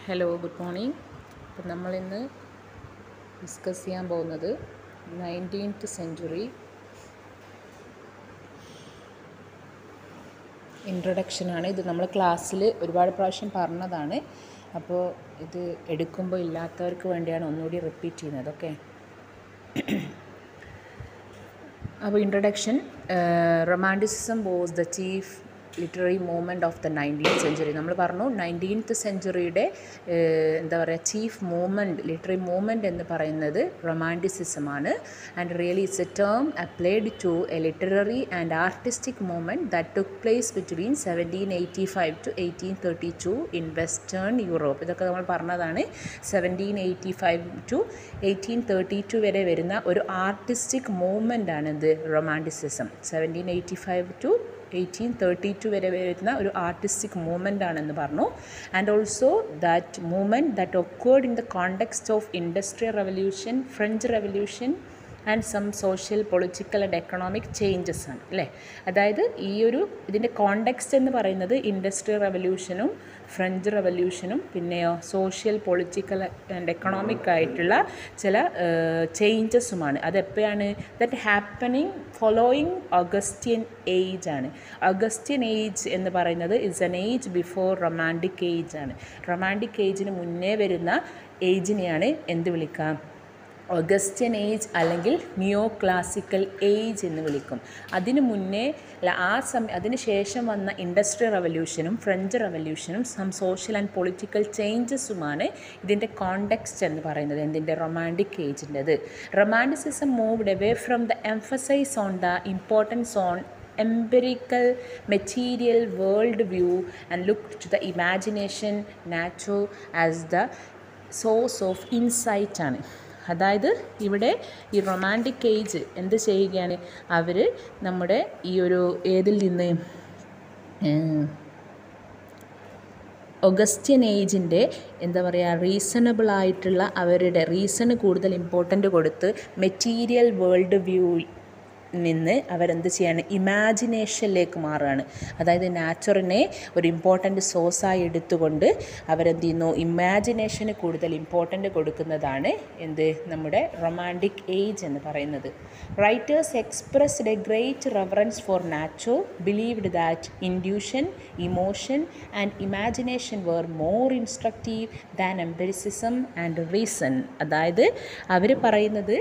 Hello, good morning. അപ്പം നമ്മളിന്ന് discuss ചെയ്യാൻ പോകുന്നത് 19th സെഞ്ച്വറി ഇൻട്രൊഡക്ഷനാണ്. ഇത് നമ്മൾ ക്ലാസ്സിൽ ഒരുപാട് പ്രാവശ്യം പറഞ്ഞതാണ്. അപ്പോൾ ഇത് എടുക്കുമ്പോൾ ഇല്ലാത്തവർക്ക് വേണ്ടിയാണ് ഒന്നുകൂടി റിപ്പീറ്റ് ചെയ്യുന്നത്. ഓക്കെ, അപ്പോൾ introduction. Romanticism was the chief literary movement of the 19th century. നമ്മൾ പറഞ്ഞു 19th സെഞ്ച്വറിയുടെ എന്താ പറയുക, ചീഫ് മൂവ്മെൻറ്റ്, ലിറ്റററി മൂവ്മെൻറ്റ് എന്ന് പറയുന്നത് റൊമാൻറ്റിസിസമാണ്. And really it's a term applied to a literary and artistic movement that took place between 1785 to 1832 in western Europe. ഇതൊക്കെ നമ്മൾ പറഞ്ഞതാണ്. 1785 to 1832 വരെ വരുന്ന ഒരു ആർട്ടിസ്റ്റിക് മൂവ്മെൻ്റ് ആണിത് റൊമാൻറ്റിസിസം. 1785 to 1832 വരെ വരുന്ന ഒരു ആർട്ടിസ്റ്റിക് മൂവ്മെൻ്റ് ആണെന്ന് പറഞ്ഞു. And also that movement that occurred in the context of industrial revolution, French revolution and some social, political and economic changes ആണ് അല്ലേ. അതായത് ഇതിൻ്റെ കോണ്ടെക്സ്റ്റ് എന്ന് പറയുന്നത് ഇൻഡസ്ട്രിയൽ റെവല്യൂഷനും ഫ്രഞ്ച് റെവല്യൂഷനും പിന്നെയോ സോഷ്യൽ, പൊളിറ്റിക്കൽ ആൻഡ് എക്കണോമിക് ആയിട്ടുള്ള ചില ചേഞ്ചസുമാണ്. അതെപ്പോഴാണ് ദാറ്റ് ഹാപ്പനിങ് ഫോളോയിങ് ഓഗസ്റ്റിയൻ ഏജ് ആണ്. ഓഗസ്റ്റിയൻ ഏജ് എന്ന് പറയുന്നത് is an age before romantic age ആണ്. റൊമാൻറ്റിക് ഏജിന് മുന്നേ വരുന്ന ഏജിനെയാണ് എന്ത് വിളിക്കാം? ഓഗസ്റ്റിയൻ ഏജ് അല്ലെങ്കിൽ നിയോ ക്ലാസിക്കൽ ഏജ് എന്ന് വിളിക്കും. അതിനു മുന്നേ അതിന് ശേഷം വന്ന ഇൻഡസ്ട്രിയൽ റെവല്യൂഷനും ഫ്രഞ്ച് റെവല്യൂഷനും സം സോഷ്യൽ ആൻഡ് പൊളിറ്റിക്കൽ ചേഞ്ചസുമാണ് ഇതിൻ്റെ കോണ്ടെക്സ്റ്റ് എന്ന് പറയുന്നത്, എന്തിൻ്റെ? റൊമാൻറ്റിക് ഏജിൻ്റെത്. Romanticism moved away from the emphasise on the importance on empirical material world view and looked to the imagination, nature as the source of insight ആണ്. അതായത് ഇവിടെ ഈ റൊമാൻറ്റിക് ഏജ് എന്ത് ചെയ്യുകയാണ്? അവർ നമ്മുടെ ഈ ഒരു ഏതിൽ നിന്ന്, ഓഗസ്റ്റിയൻ ഏജിൻ്റെ എന്താ പറയുക, റീസണബിൾ ആയിട്ടുള്ള അവരുടെ റീസണ് കൂടുതൽ ഇമ്പോർട്ടൻ്റ് കൊടുത്ത് മെറ്റീരിയൽ വേൾഡ് വ്യൂ നിന്ന് അവരെന്ത് ചെയ്യാണ്? ഇമാജിനേഷനിലേക്ക് മാറുകയാണ്. അതായത് നാച്ചുറിനെ ഒരു ഇമ്പോർട്ടൻ്റ് സോഴ്സായി എടുത്തുകൊണ്ട് അവരെന്ത് ചെയ്യുന്നു? ഇമാജിനേഷന് കൂടുതൽ ഇമ്പോർട്ടൻ്റ് കൊടുക്കുന്നതാണ് എന്ത്? നമ്മുടെ റൊമാൻറ്റിക് ഏജ് എന്ന് പറയുന്നത്. Writers expressed a great reverence for nature, believed that intuition, emotion and imagination were more instructive than empiricism and reason. അതായത് അവർ പറയുന്നത്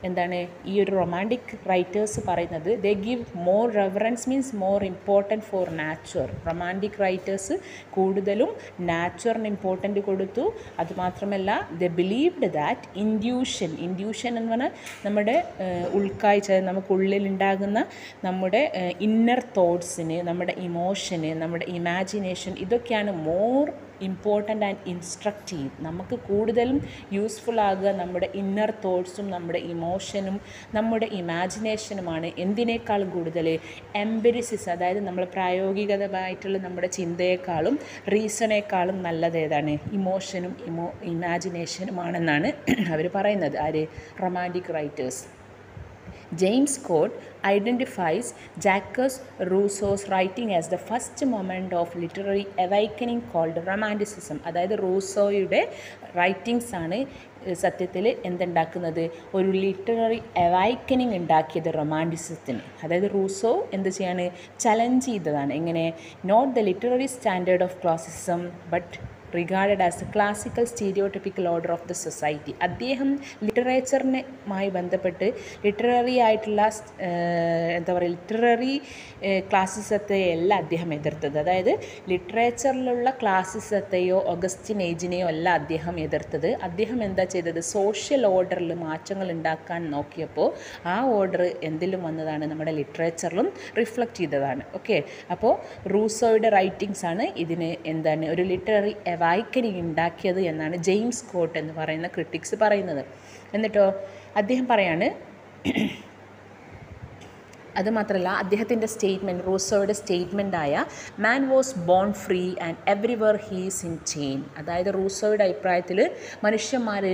എന്താണ്? ഈ ഒരു റൊമാൻറ്റിക് റൈറ്റേഴ്സ് പറയുന്നത് they give more reverence, means more important for nature. Romantic writers കൂടുതലും നാച്ചുറിന് important കൊടുത്തു. അതുമാത്രമല്ല ദേ ബിലീവ്ഡ് ദാറ്റ് ഇൻഡ്യൂഷൻ എന്ന് പറഞ്ഞാൽ നമ്മുടെ ഉൾക്കാഴ്ച, നമുക്കുള്ളിലുണ്ടാകുന്ന നമ്മുടെ ഇന്നർ തോട്ട്സിന്, നമ്മുടെ ഇമോഷന്, നമ്മുടെ ഇമാജിനേഷൻ, ഇതൊക്കെയാണ് മോർ ഇമ്പോർട്ടൻ്റ് ആൻഡ് ഇൻസ്ട്രക്റ്റീവ്. നമുക്ക് കൂടുതലും യൂസ്ഫുൾ ആകുക നമ്മുടെ ഇന്നർ തോട്ട്സും നമ്മുടെ ഇമോഷനും നമ്മുടെ ഇമാജിനേഷനുമാണ്. എന്തിനേക്കാൾ കൂടുതൽ? എംപിരിസിസ്, അതായത് നമ്മൾ പ്രായോഗികമായിട്ടുള്ള നമ്മുടെ ചിന്തയെക്കാളും റീസണേക്കാളും നല്ലത് ഏതാണ്? ഇമോഷനും ഇമാജിനേഷനുമാണെന്നാണ് അവർ പറയുന്നത്. ആര്? Romantic writers. James Scott identifies Jacques Rousseau's writing as the first moment of literary awakening called Romanticism. അതായത് റൂസോയുടെ റൈറ്റിങ്സ് ആണ് സത്യത്തിൽ എന്തുണ്ടാക്കുന്നത്? ഒരു ലിറ്റററി അവൈക്കനിങ് ഉണ്ടാക്കിയത് റൊമാൻറ്റിസിസത്തിന്. അതായത് റൂസോ എന്ത് ചെയ്യാണ്? ചലഞ്ച് ചെയ്തതാണ്. എങ്ങനെ? Not the literary standard of classicism but regarded as a classical stereotypical order of the society. അദ്ദേഹം ലിറ്ററേച്ചറിനുമായി ബന്ധപ്പെട്ട് ലിറ്റററി ആയിട്ടുള്ള എന്താ പറയുക, ലിറ്റററി ക്ലാസിസത്തെയല്ല അദ്ദേഹം എതിർത്തത്. അതായത് ലിറ്ററേച്ചറിലുള്ള ക്ലാസിസത്തെയോ ഓഗസ്റ്റിൻ ഏജിനെയോ അല്ല അദ്ദേഹം എതിർത്തത്. അദ്ദേഹം എന്താ ചെയ്തത്? സോഷ്യൽ ഓർഡറിൽ മാറ്റങ്ങൾ ഉണ്ടാക്കാൻ നോക്കിയപ്പോൾ ആ ഓർഡർ എന്തിലും വന്നതാണ്? നമ്മുടെ ലിറ്ററേച്ചറിലും റിഫ്ലക്റ്റ് ചെയ്തതാണ്. ഓക്കെ, അപ്പോൾ റൂസോയുടെ റൈറ്റിങ്സ് ആണ് ഇതിന് എന്താണ് ഒരു ലിറ്റററി അവൈക്കനിങ് ഉണ്ടാക്കിയത് എന്നാണ് ജെയിംസ് സ്കോട്ട് എന്ന് പറയുന്ന ക്രിട്ടിക്സ് പറയുന്നത്. എന്നിട്ടോ അദ്ദേഹം പറയാണ്, അതുമാത്രമല്ല അദ്ദേഹത്തിൻ്റെ സ്റ്റേറ്റ്മെൻറ്റ്, റൂസോയുടെ സ്റ്റേറ്റ്മെൻറ്റായ man was born free and everywhere he's in chain. അതായത് റൂസോയുടെ അഭിപ്രായത്തിൽ മനുഷ്യന്മാർ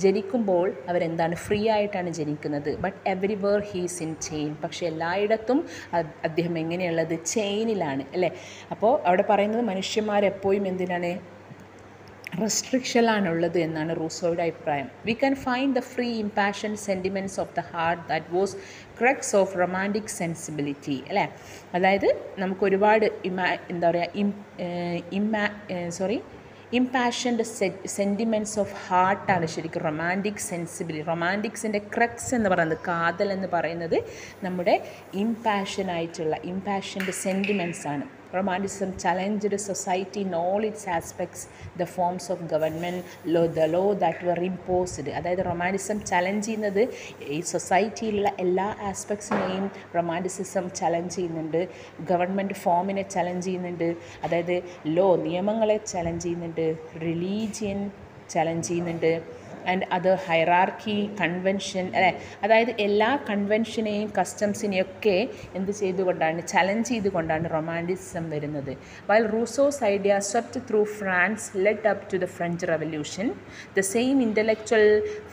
ജനിക്കുമ്പോൾ അവരെന്താണ്? ഫ്രീ ആയിട്ടാണ് ജനിക്കുന്നത്. But everywhere he's in chain. പക്ഷേ എല്ലായിടത്തും അദ്ദേഹം എങ്ങനെയുള്ളത്? ചെയിനിലാണ് അല്ലേ. അപ്പോൾ അവിടെ പറയുന്നത് മനുഷ്യന്മാരെപ്പോഴും എന്തിനാണ്? റെസ്ട്രിക്ഷനിലാണുള്ളത് എന്നാണ് റൂസോയുടെ അഭിപ്രായം. We can find the free impassion sentiments of the heart that was crux of romantic sensibility അല്ലേ. അതായത് നമുക്ക് ഒരുപാട് എന്താ പറയുക ഇംപാഷൻഡ് സെൻറ്റിമെൻറ്റ്സ് ഓഫ് ഹാർട്ടാണ് ശരിക്കും റൊമാൻറ്റിക് സെൻസിബിലിറ്റി. റൊമാൻറ്റിക്സിൻ്റെ ക്രക്സ് എന്ന് പറയുന്നത്, കാതൽ എന്ന് പറയുന്നത് നമ്മുടെ ഇംപാഷൻഡ് സെൻറ്റിമെൻറ്റ്സ് ആണ്. Romanticism challenged society in all its aspects, the forms of government, the law that were imposed. അതായത് റൊമാൻറ്റിസം ചലഞ്ച് ചെയ്യുന്നത് ഈ സൊസൈറ്റിയിലുള്ള എല്ലാ ആസ്പെക്ട്സിനെയും റൊമാൻറ്റിസിസം ചലഞ്ച് ചെയ്യുന്നുണ്ട്. ഗവൺമെൻറ് ഫോമിനെ ചലഞ്ച് ചെയ്യുന്നുണ്ട്, അതായത് നിയമങ്ങളെ ചലഞ്ച് ചെയ്യുന്നുണ്ട്, റിലീജിയൻ ചലഞ്ച് ചെയ്യുന്നുണ്ട്, ആൻഡ് അതർ ഹൈറാർക്കി, കൺവെൻഷൻ അല്ലേ. അതായത് എല്ലാ കൺവെൻഷനെയും കസ്റ്റംസിനെയൊക്കെ ചലഞ്ച് ചെയ്തുകൊണ്ടാണ് റൊമാൻറ്റിസിസം വരുന്നത്. While Rousseau's idea swept through France led up to the French revolution, the same intellectual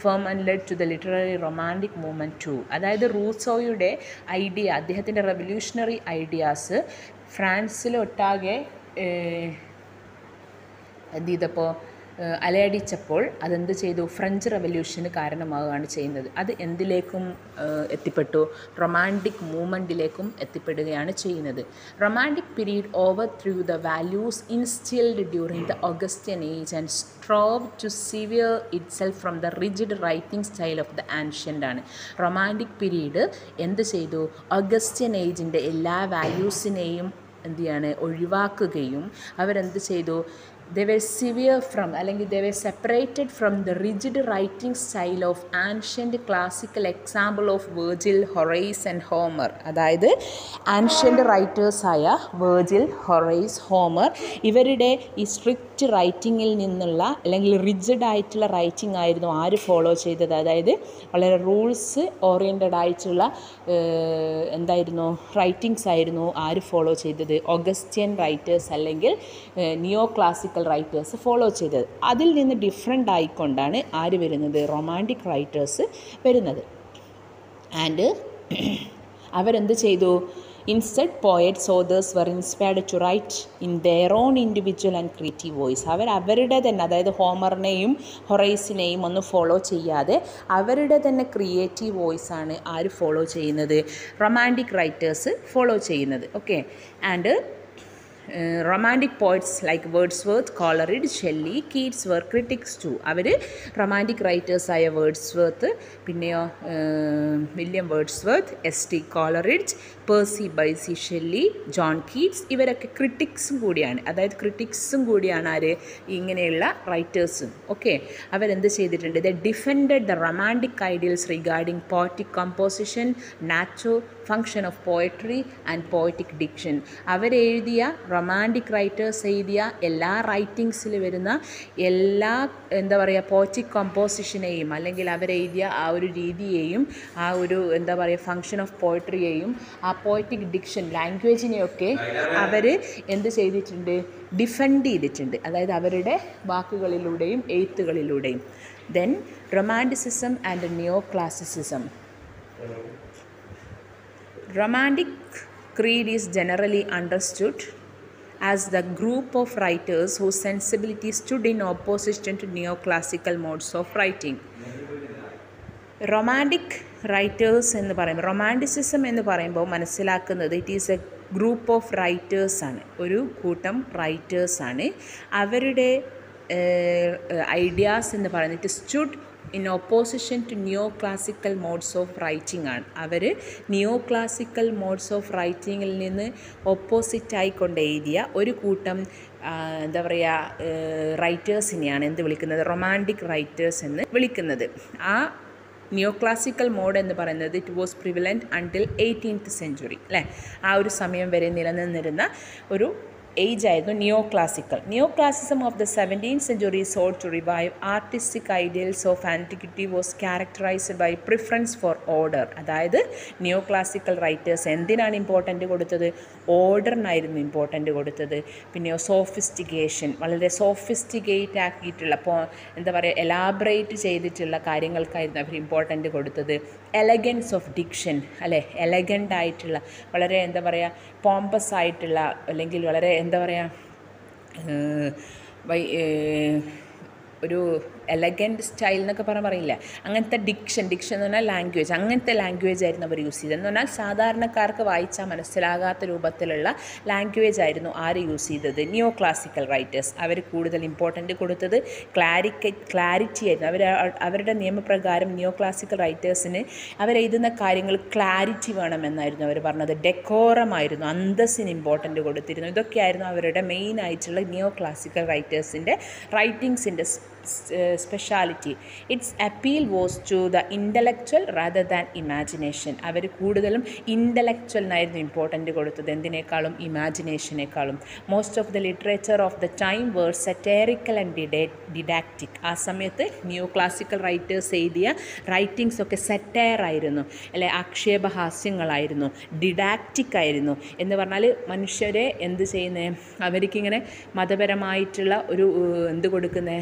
ferment led to the literary romantic movement too. അതായത് റൂസോയുടെ ഐഡിയ, അദ്ദേഹത്തിൻ്റെ റെവല്യൂഷണറി ഐഡിയാസ് ഫ്രാൻസിലൊട്ടാകെ അലയടിച്ചപ്പോൾ അതെന്ത് ചെയ്തു, ഫ്രഞ്ച് റെവല്യൂഷന് കാരണമാവുകയാണ് ചെയ്യുന്നത്. അത് എന്തിലേക്കും എത്തിപ്പെട്ടു, റൊമാൻറ്റിക് മൂവ്മെൻറ്റിലേക്കും എത്തിപ്പെടുകയാണ് ചെയ്യുന്നത്. Romantic period over through the values instilled during the Augustan age and strove to sever itself from the rigid writing style of the ancient ആണ്. റൊമാൻറ്റിക് പീരീഡ് എന്ത് ചെയ്തു, ഓഗസ്റ്റ്യൻ ഏജിൻ്റെ എല്ലാ വാല്യൂസിനെയും ഒഴിവാക്കുകയും അവരെന്ത് ചെയ്തു, they were severe from അല്ലെങ്കിൽ they were separated from the rigid writing style of ancient classical example of Virgil, Horace and Homer. അതായത് ancient റൈറ്റേഴ്സായ Virgil, Horace, Homer ഇവരുടെ ഈ സ്ട്രിക്റ്റ് റൈറ്റിങ്ങിൽ നിന്നുള്ള അല്ലെങ്കിൽ റിജിഡ് ആയിട്ടുള്ള റൈറ്റിംഗ് ആയിരുന്നു ആര് ഫോളോ ചെയ്തത്. അതായത് വളരെ റൂൾസ് ഓറിയൻറ്റഡ് ആയിട്ടുള്ള റൈറ്റിങ്സ് ആയിരുന്നു ആര് ഫോളോ ചെയ്തത്, ഓഗസ്റ്റ്യൻ റൈറ്റേഴ്സ് അല്ലെങ്കിൽ നിയോ ക്ലാസിക്കൽ റൈറ്റേഴ്സ് ഫോളോ ചെയ്തത്. അതിൽ നിന്ന് ഡിഫറെൻ്റ് ആയിക്കൊണ്ടാണ് ആര് വരുന്നത്, റൊമാൻറ്റിക് റൈറ്റേഴ്സ് വരുന്നത്. ആൻഡ് അവരെന്ത് ചെയ്തു, instead poets, authors were inspired to write in their own individual and creative voice. അവരുടെ തന്നെ, അതായത് ഹോമറിനെയും ഹൊറൈസിനെയും ഒന്നും ഫോളോ ചെയ്യാതെ അവരുടെ തന്നെ ക്രിയേറ്റീവ് വോയിസാണ് ആര് ഫോളോ ചെയ്യുന്നത്, റൊമാൻറ്റിക് റൈറ്റേഴ്സ് ഫോളോ ചെയ്യുന്നത്. Okay. And romantic poets like Wordsworth, Coleridge, Shelley, Keats were critics too. അവർ റൊമാൻറ്റിക് റൈറ്റേഴ്സായ വേർഡ്സ്വർത്ത്, പിന്നെയോ William Wordsworth, S T. Coleridge, Percy Bysshe Shelley, John Keats ഇവരൊക്കെ ക്രിറ്റിക്സും കൂടിയാണ്. അതായത് ക്രിറ്റിക്സും കൂടിയാണ് ആര്, ഇങ്ങനെയുള്ള റൈറ്റേഴ്സും. ഓക്കെ. അവരെന്ത് ചെയ്തിട്ടുണ്ട്, the defended the romantic ideals regarding poetic composition, nature function of poetry and poetic diction. അവരെഴുതിയ റൊമാൻറ്റിക് റൈറ്റേഴ്സ് എഴുതിയ എല്ലാ റൈറ്റിങ്സിൽ വരുന്ന എല്ലാ പോയറ്റിക് കമ്പോസിഷനെയും അല്ലെങ്കിൽ അവരെഴുതിയ ആ ഒരു രീതിയെയും ആ ഒരു ഫങ്ഷൻ ഓഫ് പോയട്രിയെയും ആ പോയറ്റിക് ഡിക്ഷൻ ലാംഗ്വേജിനെയൊക്കെ അവർ എന്ത് ചെയ്തിട്ടുണ്ട്, ഡിഫെൻഡ് ചെയ്തിട്ടുണ്ട്. അതായത് അവരുടെ വാക്കുകളിലൂടെയും എഴുത്തുകളിലൂടെയും. Then romanticism and neo classicism. Romantic creed is generally understood as the group of writers whose sensibility stood in opposition to neoclassical modes of writing. Romantic writers എന്ന് പറയുമ്പോൾ, റൊമാൻറ്റിസിസം എന്ന് പറയുമ്പോൾ മനസ്സിലാക്കുന്നത് it is a group of റൈറ്റേഴ്സാണ്, ഒരു കൂട്ടം റൈറ്റേഴ്സാണ്. അവരുടെ ഐഡിയാസ് എന്ന് പറയുന്നത് stood in opposition to neo classical modes of writing ആണ്. അവർ നിയോ ക്ലാസിക്കൽ മോഡ്സ് ഓഫ് റൈറ്റിങ്ങിൽ നിന്ന് ഓപ്പോസിറ്റായിക്കൊണ്ട് എഴുതിയ ഒരു കൂട്ടം റൈറ്റേഴ്സിനെയാണ് എന്ത് വിളിക്കുന്നത്, റൊമാൻറ്റിക് റൈറ്റേഴ്സ് എന്ന് വിളിക്കുന്നത്. ആ നിയോ ക്ലാസിക്കൽ മോഡ് എന്ന് പറയുന്നത് it was prevalent until 18th century അല്ലേ. ആ ഒരു സമയം വരെ നിലനിന്നിരുന്ന ഒരു ഏജ് ആയിരുന്നു നിയോ classical. Neo classicism of the 17th century sought to revive artistic ideals of antiquity was characterized by preference for order. അതായത് നിയോ ക്ലാസിക്കൽ റൈറ്റേഴ്സ് എന്തിനാണ് ഇമ്പോർട്ടൻ്റ് കൊടുത്തത്, ഓർഡറിനായിരുന്നു ഇമ്പോർട്ടൻ്റ് കൊടുത്തത്. പിന്നെ സോഫിസ്റ്റിക്കേഷൻ, വളരെ സോഫിസ്റ്റിക്കേറ്റ് ആക്കിയിട്ടുള്ള എലാബറേറ്റ് ചെയ്തിട്ടുള്ള കാര്യങ്ങൾക്കായിരുന്നു അവർ ഇമ്പോർട്ടൻ്റ് കൊടുത്തത്. എലഗൻസ് ഓഫ് ഡിക്ഷൻ അല്ലേ, elegant ആയിട്ടുള്ള വളരെ പോമ്പസ് ആയിട്ടുള്ള അല്ലെങ്കിൽ വളരെ ഒരു എലഗൻറ്റ് സ്റ്റൈൽ എന്നൊക്കെ പറയില്ല, അങ്ങനത്തെ ഡിക്ഷൻ എന്ന് പറഞ്ഞാൽ ലാംഗ്വേജ്, അങ്ങനത്തെ ലാംഗ്വേജ് ആയിരുന്നു അവർ യൂസ് ചെയ്തത്. എന്ന് പറഞ്ഞാൽ സാധാരണക്കാർക്ക് വായിച്ചാൽ മനസ്സിലാകാത്ത രൂപത്തിലുള്ള ലാംഗ്വേജ് ആയിരുന്നു ആര് യൂസ് ചെയ്തത്? നിയോ ക്ലാസിക്കൽ റൈറ്റേഴ്സ്. അവർ കൂടുതൽ ഇമ്പോർട്ടൻ്റ് കൊടുത്തത് ക്ലാരിറ്റി ആയിരുന്നു. അവരുടെ നിയമപ്രകാരം നിയോ ക്ലാസിക്കൽ റൈറ്റേഴ്സിന് അവരെഴുതുന്ന കാര്യങ്ങൾ ക്ലാരിറ്റി വേണമെന്നായിരുന്നു അവർ പറഞ്ഞത്. ഡെക്കോറമായിരുന്നു, അന്തസ്സിന് ഇമ്പോർട്ടൻ്റ് കൊടുത്തിരുന്നു. ഇതൊക്കെയായിരുന്നു അവരുടെ മെയിൻ ആയിട്ടുള്ള നിയോ ക്ലാസിക്കൽ റൈറ്റേഴ്സിൻ്റെ റൈറ്റിങ്സിൻ്റെ speciality. It's appeal was to the intellectual rather than imagination. അവർ കൂടുതലും ഇൻ്റലക്ച്വലിനായിരുന്നു ഇമ്പോർട്ടൻ്റ് കൊടുത്തത്, എന്തിനേക്കാളും? ഇമാജിനേഷനേക്കാളും. Most of the literature of the time were satirical and didactic. ആ സമയത്ത് ന്യൂ ക്ലാസിക്കൽ റൈറ്റേഴ്സ് എഴുതിയ റൈറ്റിങ്സ് ഒക്കെ സറ്റയർ ആയിരുന്നു, അല്ലെ, ആക്ഷേപഹാസ്യങ്ങളായിരുന്നു, ഡിഡാക്റ്റിക് ആയിരുന്നു. എന്ന് പറഞ്ഞാൽ മനുഷ്യരെ എന്ത് ചെയ്യുന്നത്, അവർക്കിങ്ങനെ മതപരമായിട്ടുള്ള ഒരു എന്ത് കൊടുക്കുന്നത്,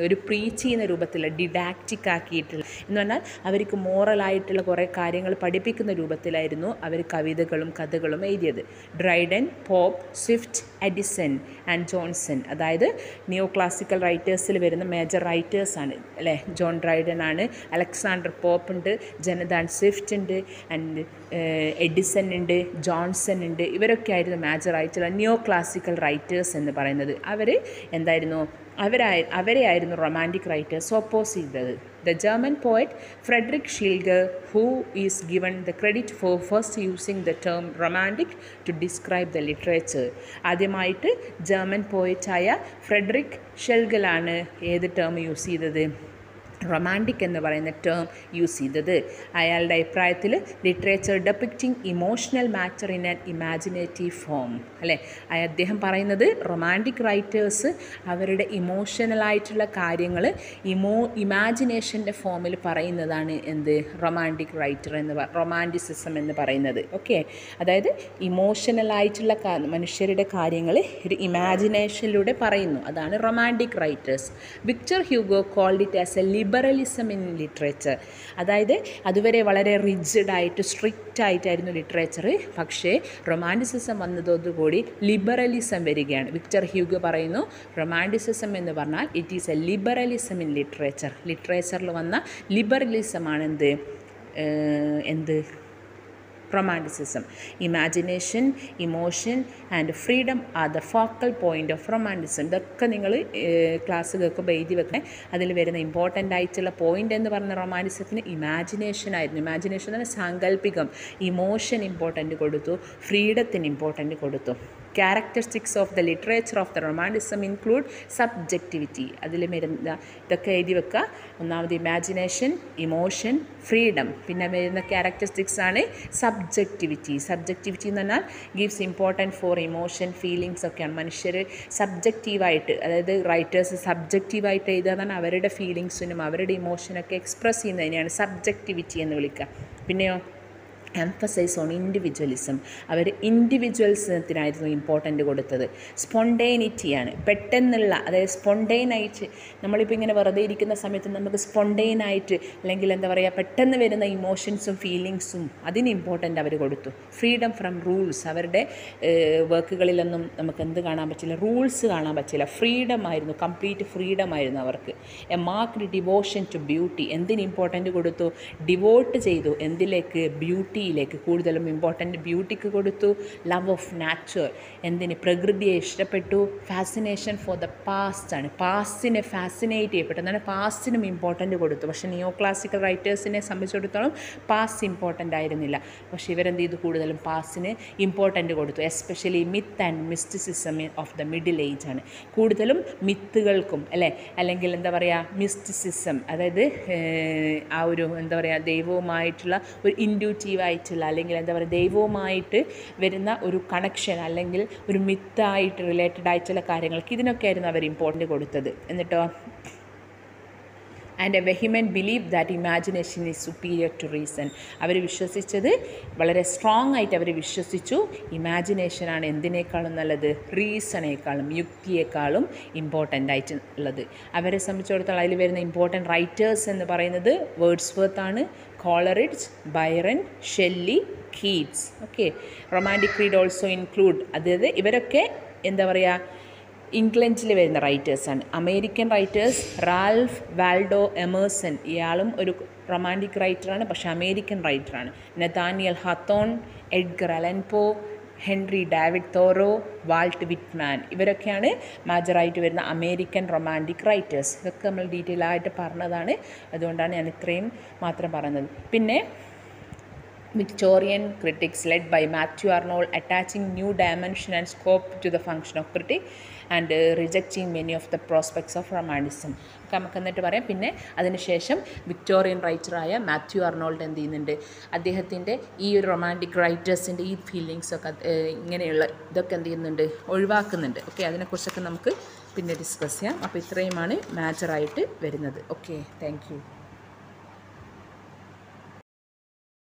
ഒരു പ്രീച്ച് ചെയ്യുന്ന രൂപത്തിൽ ഡിഡാക്റ്റിക് ആക്കിയിട്ടുള്ള, എന്ന് പറഞ്ഞാൽ അവർക്ക് മോറലായിട്ടുള്ള കുറേ കാര്യങ്ങൾ പഠിപ്പിക്കുന്ന രൂപത്തിലായിരുന്നു അവർ കവിതകളും കഥകളും എഴുതിയത്. Dryden, Pope, Swift, Addison and Johnson, അതായത് നിയോ ക്ലാസിക്കൽ റൈറ്റേഴ്സിൽ വരുന്ന മേജർ റൈറ്റേഴ്സാണ്, അല്ലേ. ജോൺ ഡ്രൈഡൻ ആണ്, അലക്സാണ്ടർ പോപ്പ് ഉണ്ട്, ജനതാൻ സ്വിഫ്റ്റ് ഉണ്ട്, ആൻഡ് എഡിസൺ ഉണ്ട്, ജോൺസൺ ഉണ്ട്. ഇവരൊക്കെ ആയിരുന്നു മേജർ ആയിട്ടുള്ള നിയോ ക്ലാസിക്കൽ റൈറ്റേഴ്സ് എന്ന് പറയുന്നത്. അവർ എന്തായിരുന്നു, അവരെയായിരുന്നു റൊമാൻറ്റിക് റൈറ്റേഴ്സ് ഓപ്പോസ് ചെയ്തത്. The German poet Friedrich Schlegel, who is given the credit for first using the term romantic to describe the literature. ആദ്യമായിട്ട് ജർമ്മൻ പോയറ്റായ ഫ്രെഡറിക് ഷെൽഗലാണ് ഏത് ടേം യൂസ് ചെയ്തത്? റൊമാൻറ്റിക് എന്ന് പറയുന്ന ടേം യൂസ് ചെയ്തത്. അയാളുടെ അഭിപ്രായത്തിൽ literature depicting emotional matter in an imaginative form, അല്ലേ. അദ്ദേഹം പറയുന്നത് റൊമാൻറ്റിക് റൈറ്റേഴ്സ് അവരുടെ ഇമോഷണലായിട്ടുള്ള കാര്യങ്ങൾ ഇമാജിനേഷൻ്റെ ഫോമിൽ പറയുന്നതാണ് എന്ത്? റൊമാൻറ്റിക് റൈറ്റർ റൊമാൻറ്റിസിസം എന്ന് പറയുന്നത്. ഓക്കെ, അതായത് ഇമോഷണലായിട്ടുള്ള മനുഷ്യരുടെ കാര്യങ്ങൾ ഒരു ഇമാജിനേഷനിലൂടെ പറയുന്നു, അതാണ് romantic writers. Victor Hugo called it as a liberalism in literature. അതായത് അതുവരെ വളരെ റിജിഡായിട്ട് സ്ട്രിക്റ്റ് ആയിട്ടായിരുന്നു ലിറ്ററേച്ചർ, പക്ഷേ റൊമാൻറ്റിസിസം വന്നതോടുകൂടി ലിബറലിസം വരികയാണ്. വിക്ടർ ഹ്യൂഗോ പറയുന്നു റൊമാൻറ്റിസിസം എന്ന് പറഞ്ഞാൽ it is a liberalism in literature. ലിറ്ററേച്ചറിൽ വന്ന ലിബറലിസമാണ് എന്ത് romanticism. Imagination, emotion and freedom are the focal point of romanticism. ഇതൊക്കെ നിങ്ങൾ ക്ലാസ് കേൾക്കുമ്പോൾ എഴുതി വെക്കണേ. അതിൽ വരുന്ന ഇമ്പോർട്ടൻ്റ് ആയിട്ടുള്ള പോയിൻ്റ് എന്ന് പറഞ്ഞ റൊമാൻറ്റിസത്തിന് ഇമാജിനേഷൻ ആയിരുന്നു. ഇമാജിനേഷൻ എന്ന് പറഞ്ഞാൽ സാങ്കല്പികം. ഇമോഷൻ ഇമ്പോർട്ടൻ്റ് കൊടുത്തു, ഫ്രീഡത്തിന് ഇമ്പോർട്ടൻ്റ് കൊടുത്തു. Characteristics of the literature of the romanticism include subjectivity. അതിൽ വരുന്ന ഇതൊക്കെ എഴുതി വെക്കുക. ഒന്നാമത് ഇമാജിനേഷൻ, ഇമോഷൻ, ഫ്രീഡം. പിന്നെ വരുന്ന ക്യാരക്ടറിസ്റ്റിക്സ് ആണ് സബ്ജക്റ്റിവിറ്റി. സബ്ജക്റ്റിവിറ്റി എന്ന് പറഞ്ഞാൽ gives important for emotion, feelings ഒക്കെയാണ്. മനുഷ്യർ സബ്ജക്റ്റീവായിട്ട്, അതായത് റൈറ്റേഴ്സ് സബ്ജക്റ്റീവായിട്ട് എഴുതുക എന്ന് പറഞ്ഞാൽ അവരുടെ ഫീലിങ്സിനും അവരുടെ ഇമോഷനൊക്കെ എക്സ്പ്രസ് ചെയ്യുന്നതിനെയാണ് സബ്ജക്റ്റിവിറ്റി എന്ന് വിളിക്കുക. പിന്നെയോ എംഫസൈസ് ഓൺ ഇൻഡിവിജ്വലിസം. അവർ ഇൻഡിവിജ്വൽസത്തിനായിരുന്നു ഇമ്പോർട്ടൻ്റ് കൊടുത്തത്. സ്പോണ്ടേനിറ്റിയാണ്, പെട്ടെന്നുള്ള, അതായത് സ്പോണ്ടേനായിട്ട് നമ്മളിപ്പോൾ ഇങ്ങനെ വെറുതെ ഇരിക്കുന്ന സമയത്ത് നമുക്ക് സ്പോണ്ടേനായിട്ട് അല്ലെങ്കിൽ എന്താ പറയുക പെട്ടെന്ന് വരുന്ന ഇമോഷൻസും ഫീലിങ്സും അതിന് ഇമ്പോർട്ടൻ്റ് അവർ കൊടുത്തു. Freedom from rules. അവരുടെ വർക്കുകളിലൊന്നും നമുക്ക് എന്ത് കാണാൻ പറ്റില്ല, റൂൾസ് കാണാൻ പറ്റില്ല. ഫ്രീഡം ആയിരുന്നു, കംപ്ലീറ്റ് ഫ്രീഡം ആയിരുന്നു അവർക്ക്. A marked devotion to beauty. എന്തിന് ഇമ്പോർട്ടൻ്റ് കൊടുത്തു? ഡിവോട്ട് ചെയ്തു. എന്തിലേക്ക്? ബ്യൂട്ടിയിലേക്ക്. കൂടുതലും ഇമ്പോർട്ടൻ്റ് ബ്യൂട്ടിക്ക് കൊടുത്തു. Love of nature. എന്തിന്? പ്രകൃതിയെ ഇഷ്ടപ്പെട്ടു. ഫാസിനേഷൻ ഫോർ ദ പാസ്റ്റ് ആണ്, പാസ്റ്റിനെ ഫാസിനേറ്റ് ചെയ്യപ്പെട്ടു. എന്നാൽ പാസ്റ്റിനും ഇമ്പോർട്ടൻ്റ് കൊടുത്തു. പക്ഷേ നിയോ ക്ലാസിക്കൽ റൈറ്റേഴ്സിനെ സംബന്ധിച്ചിടത്തോളം പാസ്റ്റ് ഇമ്പോർട്ടൻ്റ് ആയിരുന്നില്ല. പക്ഷേ ഇവരെന്ത് ചെയ്തു? കൂടുതലും പാസ്റ്റിന് ഇമ്പോർട്ടൻ്റ് കൊടുത്തു. Especially myth and mysticism of the middle age ആണ്. കൂടുതലും മിത്തുകൾക്കും, അല്ലേ, അല്ലെങ്കിൽ എന്താ പറയുക മിസ്റ്റിസിസം, അതായത് ആ ഒരു എന്താ പറയുക ദൈവവുമായിട്ടുള്ള ഒരു ഇൻഡ്യൂറ്റീവായിട്ടുള്ള അല്ലെങ്കിൽ എന്താ പറയുക ദൈവവുമായിട്ട് വരുന്ന ഒരു കണക്ഷൻ അല്ലെങ്കിൽ ഒരു മിത്തായിട്ട് റിലേറ്റഡ് ആയിട്ടുള്ള കാര്യങ്ങൾക്ക് ഇതിനൊക്കെയായിരുന്നു അവർ ഇമ്പോർട്ടൻ്റ് കൊടുത്തത്. എന്നിട്ടോ and a vehement believe that imagination is superior to reason. അവർ വിശ്വസിച്ചത് വളരെ സ്ട്രോങ് ആയിട്ട് അവർ വിശ്വസിച്ചു ഇമാജിനേഷനാണ് എന്തിനേക്കാളും നല്ലത്? റീസണേക്കാളും, യുക്തിയേക്കാളും ഇമ്പോർട്ടൻ്റ് ആയിട്ടുള്ളത്. അവരെ സംബന്ധിച്ചിടത്തോളം അതിൽ വരുന്ന ഇമ്പോർട്ടൻ്റ് റൈറ്റേഴ്സ് എന്ന് പറയുന്നത് വേർഡ്സ്വർത്ത് ആണ്, Coleridge, Byron, Shelley, Keats. Okay, romantic creed also include. അതായത് ഇവരൊക്കെ എന്താ പറയുക ഇംഗ്ലണ്ടിൽ വരുന്ന റൈറ്റേഴ്സാണ്. American writers Ralph Waldo Emerson, ഇയാളും ഒരു റൊമാൻറ്റിക് റൈറ്ററാണ്, പക്ഷേ അമേരിക്കൻ റൈറ്ററാണ്. Nathaniel Hawthorne, Edgar Allan Poe, Henry David Thoreau, Walt Whitman, ഇവരൊക്കെയാണ് മേജറായിട്ട് വരുന്ന അമേരിക്കൻ റൊമാൻറ്റിക് റൈറ്റേഴ്സ്. ഇതൊക്കെ നമ്മൾ ഡീറ്റെയിൽ ആയിട്ട് പറഞ്ഞതാണ്, അതുകൊണ്ടാണ് ഞാൻ ഇത്രയും മാത്രം പറയുന്നത്. പിന്നെ Victorian critics led by Matthew Arnold attaching new dimension and scope to the function of critic and rejecting many of the prospects of romanticism. നമുക്ക് എന്നിട്ട് പറയാം. പിന്നെ അതിനുശേഷം വിക്ടോറിയൻ റൈറ്ററായ മാത്യു അർണോൾഡ് എന്ത് ചെയ്യുന്നുണ്ട്, അദ്ദേഹത്തിൻ്റെ ഈ ഒരു റൊമാൻറ്റിക് റൈറ്റേഴ്സിൻ്റെ ഈ ഫീലിങ്സൊക്കെ ഇങ്ങനെയുള്ള ഇതൊക്കെ എന്ത് ചെയ്യുന്നുണ്ട്, ഒഴിവാക്കുന്നുണ്ട്. ഓക്കെ, അതിനെക്കുറിച്ചൊക്കെ നമുക്ക് പിന്നെ ഡിസ്കസ് ചെയ്യാം. അപ്പോൾ ഇത്രയുമാണ് മേജറായിട്ട് വരുന്നത്. Okay, thank you.